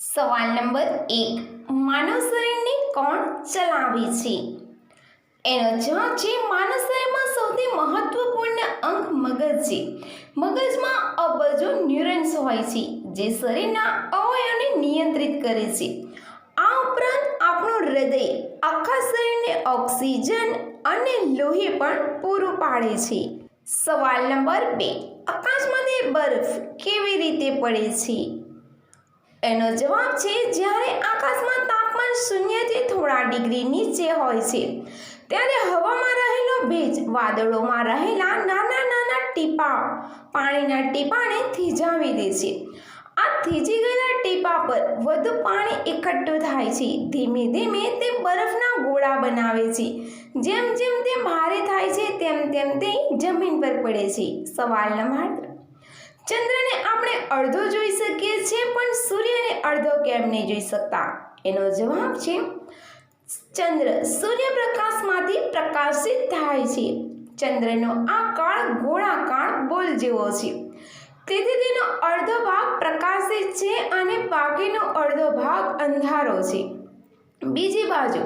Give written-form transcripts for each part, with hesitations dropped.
સવાલ નંબર 1, માનવ શરીરને કોણ ચલાવે છે? એનો જવાબ છે માનવ શરીરમાં સૌથી મહત્વપૂર્ણ અંગ મગજ છે. મગજમાં અબજો ન્યુરોન્સ હોય છે જે શરીરના અવયવોને નિયંત્રિત કરે છે. આ ઉપરાંત આપણું હૃદય આખા શરીરને ઓક્સિજન અને લોહી પણ પૂરું પાડે છે. સવાલ નંબર 2, આકાશમાંથી બરફ કેવી રીતે પડે છે? એનો જવાબ છે જ્યારે આકાશમાં તાપમાન 0થી થોડા ડિગ્રી નીચે હોય છે ત્યારે હવામાં રહેલો ભેજ વાદળોમાં રહેલા નાના નાના ટીપા પાણીના ટીપાને થીજાવી દે છે. આ થીજી ગયેલા ટીપા પર વધુ પાણી એકઠું થાય છે. ધીમે ધીમે તે બરફના ગોળા બનાવે છે. જેમ જેમ તે ભારે થાય છે તેમ તેમ તે જમીન પર પડે છે. સવાલ નંબર 3, ચંદ્રને આપણે અડધો જોઈ શકીએ છીએ પણ સૂર્યને અડધો કેમ નહીં જોઈ શકતા? એનો જવાબ છે ચંદ્ર સૂર્યપ્રકાશમાંથી પ્રકાશિત થાય છે. ચંદ્રનો આકાર ગોળાકાર બોલ જેવો છે, તેથી તેનો અડધો ભાગ પ્રકાશિત છે અને બાકીનો અડધો ભાગ અંધારો છે. બીજી બાજુ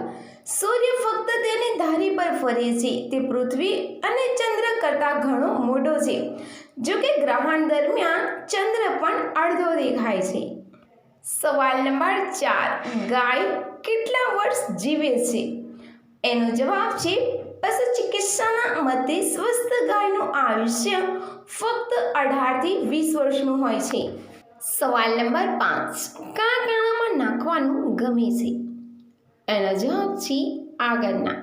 સૂર્ય ફક્ત તેની ધરી પર ફરે છે. તે પૃથ્વી અને ચંદ્ર કરતાં ઘણો મોટો છે. જો કે ગ્રહણ દરમિયાન ચંદ્ર પણ અડધો દેખાય છે. સવાલ નંબર 4, ગાય કેટલા વર્ષ જીવે છે? એનો જવાબ છે પશુ ચિકિત્સાના મતે સ્વસ્થ ગાયનું આયુષ્ય ફક્ત 18 થી 20 વર્ષનું હોય છે. સવાલ નંબર 5, કયા ખાણામાં નાખવાનું ગમે છે? એનો જવાબ છે આગળના.